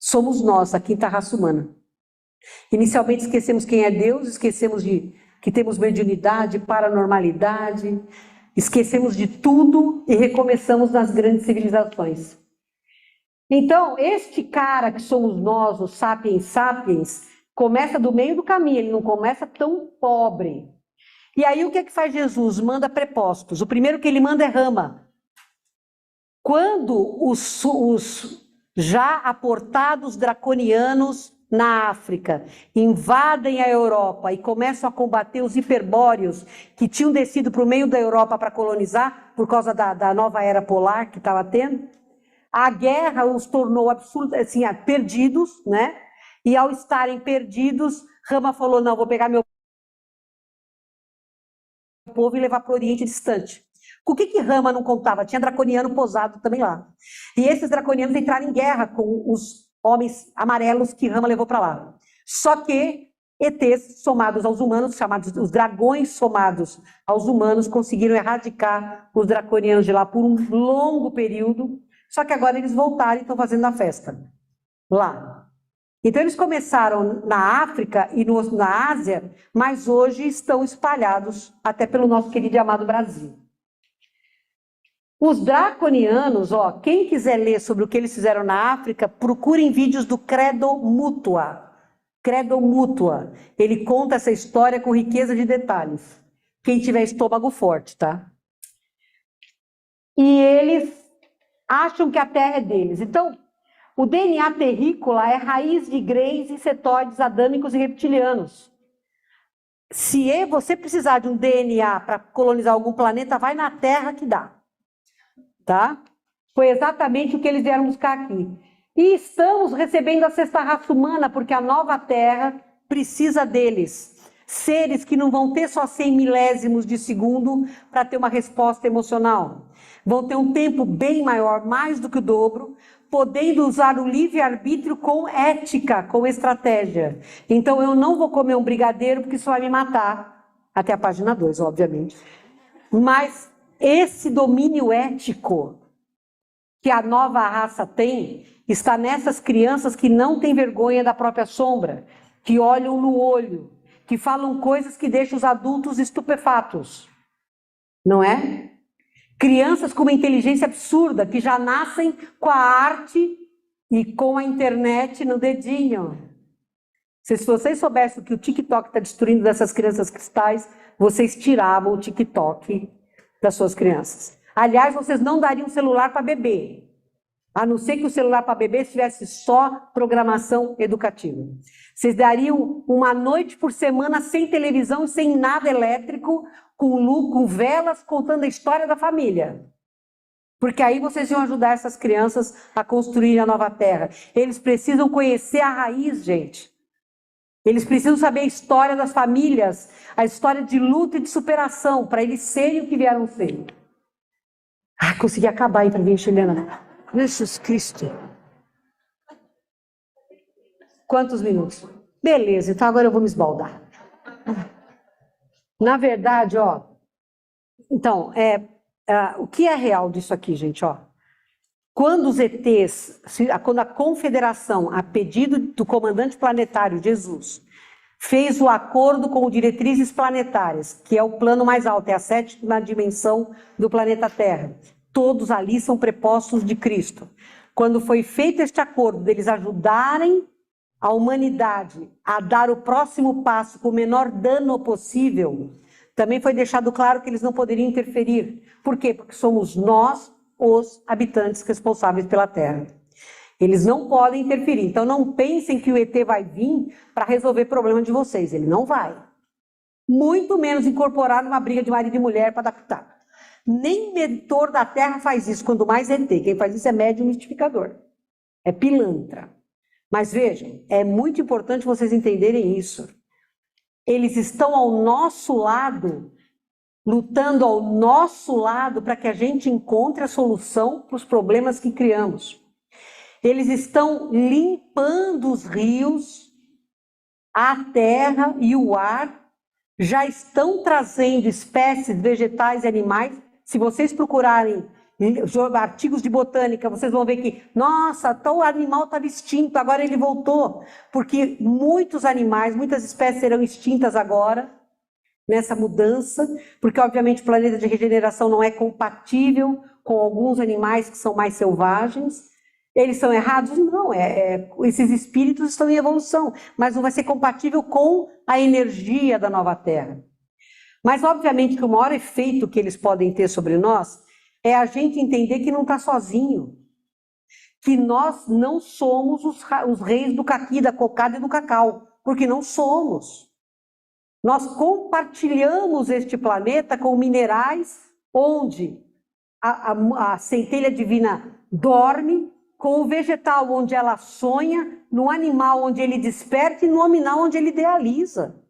Somos nós, a quinta raça humana. Inicialmente esquecemos quem é Deus, esquecemos de que temos mediunidade, paranormalidade, esquecemos de tudo e recomeçamos nas grandes civilizações. Então, este cara que somos nós, os sapiens sapiens, começa do meio do caminho, ele não começa tão pobre. E aí o que é que faz Jesus? Manda prepostos. O primeiro que ele manda é Rama. Quando os já aportados draconianos na África invadem a Europa e começam a combater os hiperbóreos que tinham descido para o meio da Europa para colonizar, por causa da nova era polar que estava tendo, a guerra os tornou absurdos, assim, perdidos, né? E ao estarem perdidos, Rama falou, não, vou pegar meu povo e levar para o Oriente Distante. O que Rama não contava? Tinha draconiano posado também lá. E esses draconianos entraram em guerra com os homens amarelos que Rama levou para lá. Só que ETs somados aos humanos, chamados os dragões somados aos humanos, conseguiram erradicar os draconianos de lá por um longo período. Só que agora eles voltaram e estão fazendo a festa lá. Então eles começaram na África e na Ásia, mas hoje estão espalhados até pelo nosso querido e amado Brasil. Os draconianos, ó, quem quiser ler sobre o que eles fizeram na África, procurem vídeos do Credo Mutua. Credo Mutua. Ele conta essa história com riqueza de detalhes. Quem tiver estômago forte, tá? E eles acham que a Terra é deles. Então, o DNA terrícola é raiz de greis, insetóides, adâmicos e reptilianos. Se você precisar de um DNA para colonizar algum planeta, vai na Terra que dá. Tá? Foi exatamente o que eles vieram buscar aqui. E estamos recebendo a sexta raça humana, porque a nova Terra precisa deles. Seres que não vão ter só 100 milésimos de segundo para ter uma resposta emocional. Vão ter um tempo bem maior, mais do que o dobro, podendo usar o livre-arbítrio com ética, com estratégia. Então eu não vou comer um brigadeiro porque isso vai me matar. Até a página 2, obviamente. Mas esse domínio ético que a nova raça tem, está nessas crianças que não têm vergonha da própria sombra, que olham no olho, que falam coisas que deixam os adultos estupefatos. Não é? Crianças com uma inteligência absurda, que já nascem com a arte e com a internet no dedinho. Se vocês soubessem o que o TikTok está destruindo dessas crianças cristais, vocês tiravam o TikTok das suas crianças. Aliás, vocês não dariam celular para bebê, a não ser que o celular para bebê tivesse só programação educativa. Vocês dariam uma noite por semana sem televisão, sem nada elétrico, com velas, contando a história da família. Porque aí vocês iam ajudar essas crianças a construir a nova terra. Eles precisam conhecer a raiz, gente. Eles precisam saber a história das famílias, a história de luta e de superação, para eles serem o que vieram ser. Ah, consegui acabar a entrevista, Helena. Jesus Cristo. Quantos minutos? Beleza, então agora eu vou me esbaldar. Na verdade, ó, então, o que é real disso aqui, gente, ó? Quando os ETs, quando a Confederação, a pedido do comandante planetário, Jesus, fez o acordo com diretrizes planetárias, que é o plano mais alto, é a 7ª dimensão do planeta Terra. Todos ali são prepostos de Cristo. Quando foi feito este acordo, deles ajudarem a humanidade a dar o próximo passo com o menor dano possível, também foi deixado claro que eles não poderiam interferir. Por quê? Porque somos nós os habitantes responsáveis pela Terra. Eles não podem interferir. Então não pensem que o ET vai vir para resolver o problema de vocês. Ele não vai. Muito menos incorporar numa briga de marido e mulher para adaptar. Nem mentor da Terra faz isso, quando mais ET. Quem faz isso é médium mistificador. É pilantra. Mas vejam, é muito importante vocês entenderem isso. Eles estão ao nosso lado, lutando ao nosso lado para que a gente encontre a solução para os problemas que criamos. Eles estão limpando os rios, a terra e o ar, já estão trazendo espécies vegetais e animais. Se vocês procurarem artigos de botânica, vocês vão ver que, nossa, tal animal estava extinto, agora ele voltou, porque muitos animais, muitas espécies serão extintas agora, nessa mudança, porque obviamente o planeta de regeneração não é compatível com alguns animais que são mais selvagens. Eles são errados? Não, esses espíritos estão em evolução, mas não vai ser compatível com a energia da nova Terra. Mas obviamente que o maior efeito que eles podem ter sobre nós é a gente entender que não está sozinho, que nós não somos os reis do caqui, da cocada e do cacau, porque não somos. Nós compartilhamos este planeta com minerais onde a centelha divina dorme, com o vegetal onde ela sonha, no animal onde ele desperta e no nominal onde ele idealiza.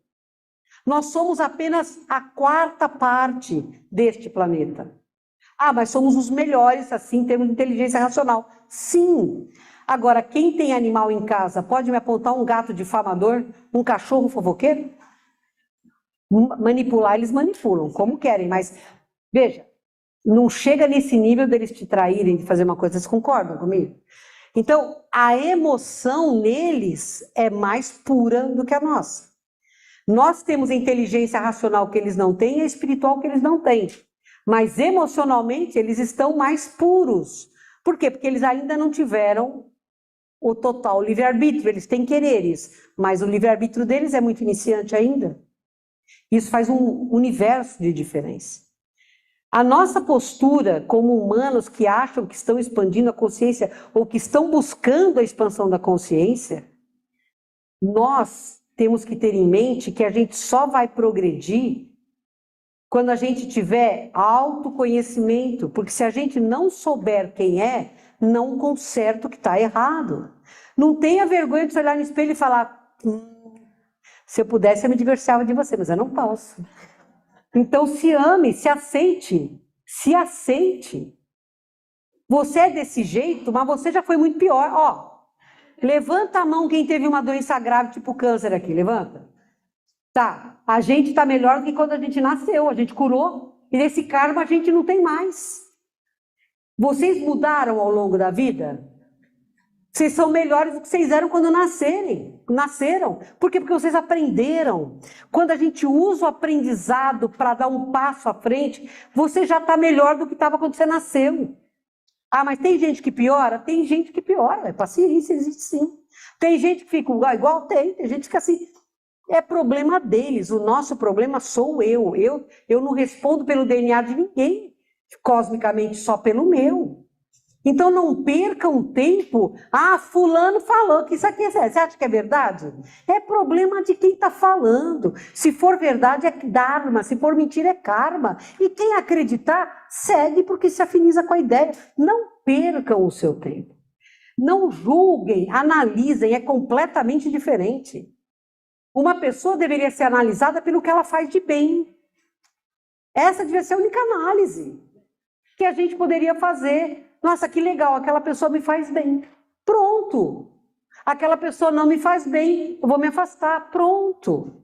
Nós somos apenas a quarta parte deste planeta. Ah, mas somos os melhores, assim, em termos de inteligência racional. Sim. Agora, quem tem animal em casa pode me apontar um gato difamador, um cachorro fofoqueiro? Manipular, eles manipulam, como querem, mas, veja, não chega nesse nível deles te traírem, de fazer uma coisa, vocês concordam comigo? Então, a emoção neles é mais pura do que a nossa. Nós temos a inteligência racional que eles não têm e a espiritual que eles não têm. Mas emocionalmente eles estão mais puros. Por quê? Porque eles ainda não tiveram o total livre-arbítrio, eles têm quereres, mas o livre-arbítrio deles é muito iniciante ainda. Isso faz um universo de diferença. A nossa postura como humanos que acham que estão expandindo a consciência ou que estão buscando a expansão da consciência, nós temos que ter em mente que a gente só vai progredir quando a gente tiver autoconhecimento, porque se a gente não souber quem é, não conserta o que está errado. Não tenha vergonha de se olhar no espelho e falar, se eu pudesse eu me divorciava de você, mas eu não posso. Então se ame, se aceite, se aceite. Você é desse jeito, mas você já foi muito pior. Ó, levanta a mão quem teve uma doença grave, tipo câncer aqui, levanta. Tá, a gente está melhor do que quando a gente nasceu, a gente curou, e nesse karma a gente não tem mais. Vocês mudaram ao longo da vida? Vocês são melhores do que vocês eram quando nasceram. Por quê? Porque vocês aprenderam. Quando a gente usa o aprendizado para dar um passo à frente, você já está melhor do que estava quando você nasceu. Ah, mas tem gente que piora? Tem gente que piora, paciência, existe sim. Tem gente que fica igual, tem gente que fica assim... É problema deles, o nosso problema sou eu. Eu não respondo pelo DNA de ninguém, cosmicamente só pelo meu. Então não percam tempo, fulano falou que isso aqui você acha que é verdade? É problema de quem está falando. Se for verdade é dharma, se for mentira é karma. E quem acreditar, segue porque se afiniza com a ideia. Não percam o seu tempo. Não julguem, analisem, é completamente diferente. Uma pessoa deveria ser analisada pelo que ela faz de bem. Essa devia ser a única análise que a gente poderia fazer. Nossa, que legal, aquela pessoa me faz bem. Pronto. Aquela pessoa não me faz bem, eu vou me afastar. Pronto.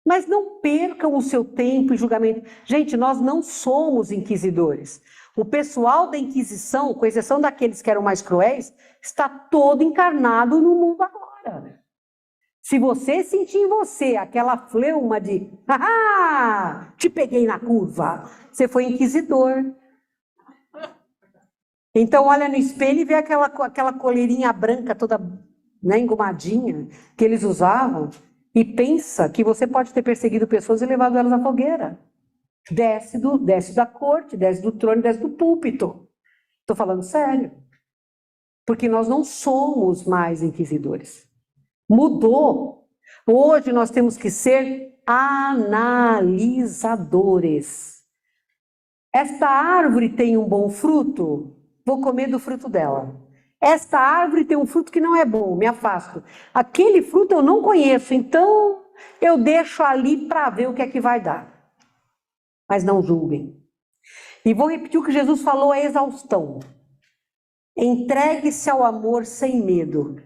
Mas não percam o seu tempo em julgamento. Gente, nós não somos inquisidores. O pessoal da Inquisição, com exceção daqueles que eram mais cruéis, está todo encarnado no mundo agora. Se você sentir em você aquela fleuma de te peguei na curva, você foi inquisidor. Então olha no espelho e vê aquela coleirinha branca toda engomadinha que eles usavam e pensa que você pode ter perseguido pessoas e levado elas à fogueira. Desce da corte, desce do trono, desce do púlpito. Estou falando sério. Porque nós não somos mais inquisidores. Mudou. Hoje nós temos que ser analisadores. Esta árvore tem um bom fruto, vou comer do fruto dela. Esta árvore tem um fruto que não é bom, me afasto. Aquele fruto eu não conheço, então eu deixo ali para ver o que é que vai dar. Mas não julguem. E vou repetir o que Jesus falou à exaustão. Entregue-se ao amor sem medo.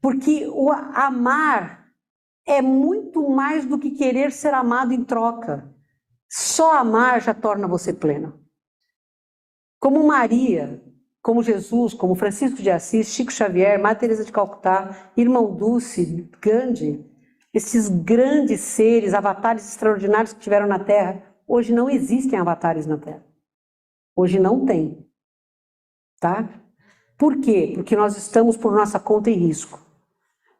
Porque o amar é muito mais do que querer ser amado em troca. Só amar já torna você pleno. Como Maria, como Jesus, como Francisco de Assis, Chico Xavier, Madre Teresa de Calcutá, Irmão Dulce, Gandhi, esses grandes seres, avatares extraordinários que tiveram na Terra, hoje não existem avatares na Terra. Hoje não tem. Tá? Por quê? Porque nós estamos por nossa conta e risco.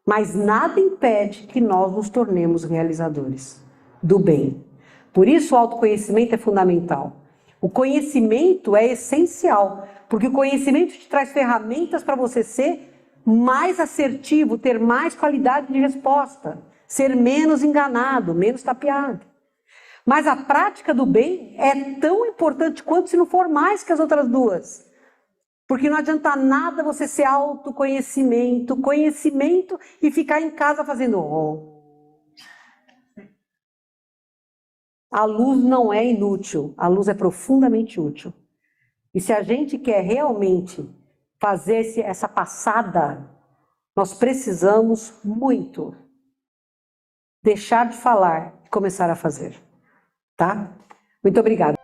Mas nada impede que nós nos tornemos realizadores do bem. Por isso o autoconhecimento é fundamental. O conhecimento é essencial, porque o conhecimento te traz ferramentas para você ser mais assertivo, ter mais qualidade de resposta, ser menos enganado, menos tapeado. Mas a prática do bem é tão importante quanto, se não for mais que as outras duas. Porque não adianta nada você ser autoconhecimento, conhecimento e ficar em casa fazendo A luz não é inútil, a luz é profundamente útil. E se a gente quer realmente fazer essa passada, nós precisamos muito deixar de falar e começar a fazer. Tá? Muito obrigada.